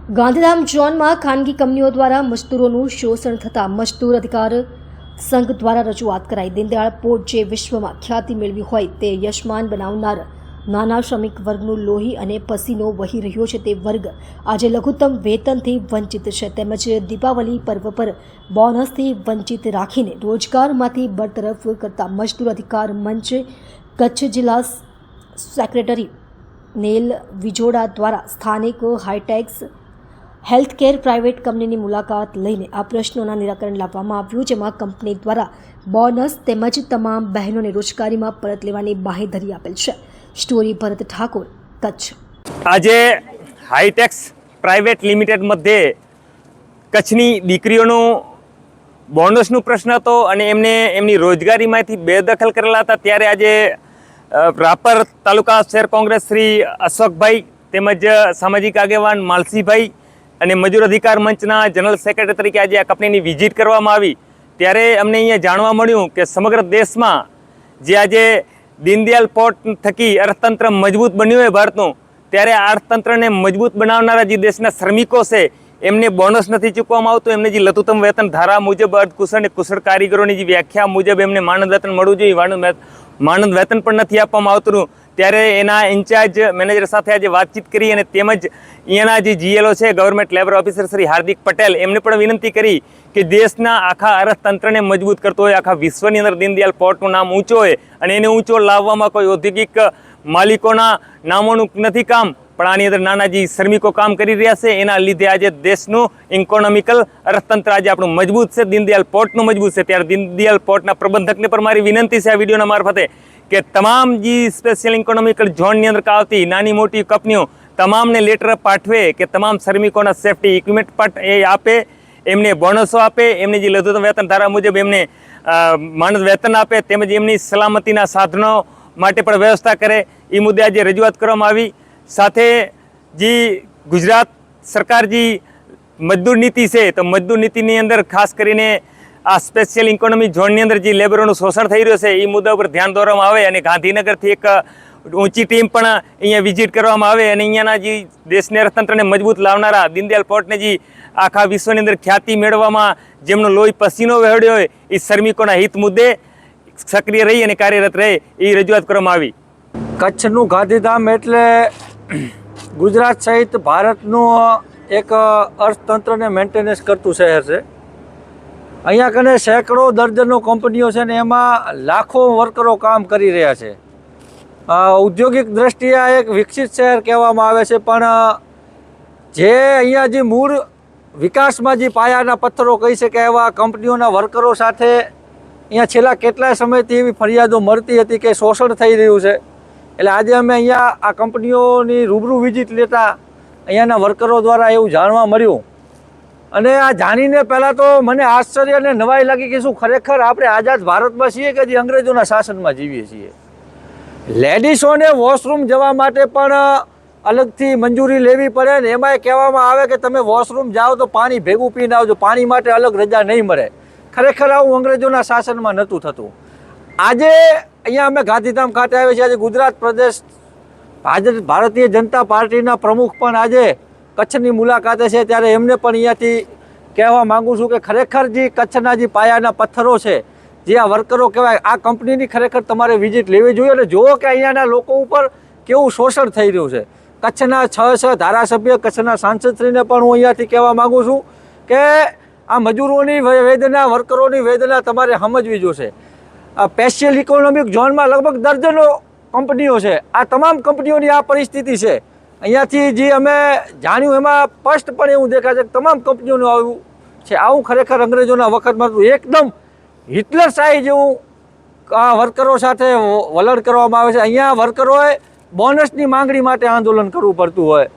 ગાંધીધામ ઝોનમાં ખાનગી કંપનીઓ દ્વારા મજદૂરોનું શોષણ થતાં મજદૂર અધિકાર સંઘ દ્વારા રજૂઆત કરાઈ। દીનદયાળ પોર્ટ જે વિશ્વમાં ખ્યાતિ મેળવી હોય તે યશમાન બનાવનાર નાના શ્રમિક વર્ગનું લોહી અને પસીનો વહી રહ્યો છે તે વર્ગ આજે લઘુત્તમ વેતનથી વંચિત છે, તેમજ દીપાવલી પર્વ પર બોનસથી વંચિત રાખીને રોજગારમાંથી બરતરફ કરતા મજદૂર અધિકાર મંચ કચ્છ જિલ્લા સેક્રેટરી નેલ વિજોડા દ્વારા સ્થાનિક હાઈટેક્સ હેલ્થકેર પ્રાઇવેટ કંપનીની મુલાકાત લઈને આ પ્રશ્નોના નિરાકરણ લાવવામાં આવ્યું, જેમાં કંપની દ્વારા બોનસ તેમજ તમામ બહેનોને રોજગારીમાં પરત લેવાની બાહેધરી આપેલ છે। સ્ટોરી ભરત ઠાકોર, કચ્છ। આજે હાઈટેક્સ પ્રાઇવેટ લિમિટેડ મધ્યે કચ્છની દીકરીઓનું બોનસનું પ્રશ્ન હતો અને એમને એમની રોજગારીમાંથી બેદખલ કરેલા હતા। ત્યારે આજે રાપર તાલુકા શહેર કોંગ્રેસ શ્રી અશોકભાઈ તેમજ સામાજિક આગેવાન માલસીભાઈ અને મજૂર અધિકાર મંચના જનરલ સેક્રેટરી તરીકે આજે આ કંપનીની વિઝિટ કરવામાં આવી। ત્યારે અમને અહીંયા જાણવા મળ્યું કે સમગ્ર દેશમાં જે આજે દીનદયાળ પોર્ટ થકી અર્થતંત્ર મજબૂત બન્યું હોય ભારતનું, ત્યારે આ અર્થતંત્રને મજબૂત બનાવનારા જે દેશના શ્રમિકો છે એમને બોનસ નથી ચૂકવવામાં આવતું। એમને જે લઘુત્તમ વેતન ધારા મુજબ અર્ધકુશળ અને કુશળ કારીગરોની જે વ્યાખ્યા મુજબ એમને માનદ વેતન મળવું જોઈએ, માનદ વેતન પણ નથી આપવામાં આવતું। ત્યારે એના ઇન્ચાર્જ મેનેજર સાથે આજે વાતચીત કરી અને તેમજ અહીંયાના જે જીએલઓ છે government labour officer Shri Hardik Patel એમને પણ વિનંતી કરી કે દેશના આખા અર્થતંત્રને મજબૂત કરતો હોય, આખા વિશ્વની અંદર દીનદયાળ પોર્ટનું નામ ઊંચો હોય અને એને ઊંચો લાવવામાં કોઈ ઔદ્યોગિક માલિકોના નામોનું નથી કામ, પણ આની અંદર નાના જે શ્રમિકો કામ કરી રહ્યા છે એના લીધે આજે દેશનું ઇકોનોમિકલ અર્થતંત્ર આજે આપણું મજબૂત છે, દીનદયાળ પોર્ટનું મજબૂત છે। ત્યારે દીનદયાળ પોર્ટના પ્રબંધકને પણ મારી વિનંતી છે આ વિડીયોના મારફતે કે તમામ જે સ્પેશિયલ ઇકોનોમિકલ ઝોનની અંદર આવતી નાની મોટી કંપનીઓ તમામને લેટર પાઠવે કે તમામ શ્રમિકોના સેફ્ટી ઇક્વિપમેન્ટ પણ એ આપે, એમને બોનસો આપે, એમને જે લઘુત્તમ વેતન ધારા મુજબ એમને માનદ વેતન આપે, તેમજ એમની સલામતીના સાધનો માટે પણ વ્યવસ્થા કરે। એ મુદ્દે આજે રજૂઆત કરવામાં આવી। સાથે જે ગુજરાત સરકાર જે મજદૂર નીતિ છે તો મજદૂર નીતિની અંદર ખાસ કરીને આ સ્પેશિયલ ઇકોનોમી ઝોનની અંદર જે લેબરોનું શોષણ થઈ રહ્યું છે એ મુદ્દા ઉપર ધ્યાન દોરવામાં આવે અને ગાંધીનગરથી એક ઊંચી ટીમ પણ અહીંયા વિઝિટ કરવામાં આવે અને અહીંયાના જે દેશને અર્થતંત્રને મજબૂત લાવનારા દીનદયાળ પોર્ટને જે આખા વિશ્વની અંદર ખ્યાતિ મેળવવામાં જેમનો લોહી પસીનો વહેડ્યો હોય એ શ્રમિકોના હિત મુદ્દે સક્રિય રહી અને કાર્યરત રહે એ રજૂઆત કરવામાં આવી। કચ્છનું ગાંધીધામ એટલે ગુજરાત સહિત ભારતનું એક અર્થતંત્રને મેન્ટેનન્સ કરતું શહેર છે। અહીંયા કને સેંકડો દર્જનો કંપનીઓ છે ને એમાં લાખો વર્કરો કામ કરી રહ્યા છે। ઔદ્યોગિક દ્રષ્ટિએ આ એક વિકસિત શહેર કહેવામાં આવે છે, પણ જે અહીંયા જે મૂળ વિકાસમાં જે પાયાના પથ્થરો કહી શકાય એવા કંપનીઓના વર્કરો સાથે અહીંયા છેલ્લા કેટલાય સમયથી એવી ફરિયાદો મળતી હતી કે શોષણ થઈ રહ્યું છે। એટલે આજે અમે અહીંયા આ કંપનીઓની રૂબરૂ વિઝિટ લેતા અહીંયાના વર્કરો દ્વારા એવું જાણવા મળ્યું અને આ જાણીને પહેલાં તો મને આશ્ચર્ય અને નવાઈ લાગી કે શું ખરેખર આપણે આઝાદ ભારતમાં છીએ કે જે અંગ્રેજોના શાસનમાં જીવીએ છીએ। લેડીઝોને વોશરૂમ જવા માટે પણ અલગથી મંજૂરી લેવી પડે ને એમાંય કહેવામાં આવે કે તમે વોશરૂમ જાઓ તો પાણી ભેગું પીને આવજો, પાણી માટે અલગ રજા નહીં મળે। ખરેખર આવું અંગ્રેજોના શાસનમાં નહોતું થતું। આજે અહીંયા અમે ગાંધીધામ ખાતે આવ્યા છીએ। આજે ગુજરાત પ્રદેશ ભારતીય જનતા પાર્ટીના પ્રમુખ પણ આજે કચ્છની મુલાકાતે છે, ત્યારે એમને પણ અહીંયાથી કહેવા માગું છું કે ખરેખર જે કચ્છના જે પાયાના પથ્થરો છે, જે આ વર્કરો કહેવાય, આ કંપનીની ખરેખર તમારે વિઝિટ લેવી જોઈએ અને જુઓ કે અહીંયાના લોકો ઉપર કેવું શોષણ થઈ રહ્યું છે। કચ્છના 6 ધારાસભ્ય, કચ્છના સાંસદશ્રીને પણ હું અહીંયાથી કહેવા માગું છું કે આ મજૂરોની વેદના, વર્કરોની વેદના તમારે સમજવી જોશે। આ સ્પેશિયલ ઇકોનોમિક ઝોનમાં લગભગ દર્જનો કંપનીઓ છે। આ તમામ કંપનીઓની આ પરિસ્થિતિ છે। અહીંયાથી જે અમે જાણ્યું એમાં સ્પષ્ટપણે એવું દેખાય છે કે તમામ કંપનીઓનું આવું છે। આવું ખરેખર અંગ્રેજોના વખતમાં એકદમ હિટલરશાહી જેવું આ વર્કરો સાથે વલણ કરવામાં આવે છે। અહીંયા વર્કરોએ બોનસની માંગણી માટે આંદોલન કરવું પડતું હોય।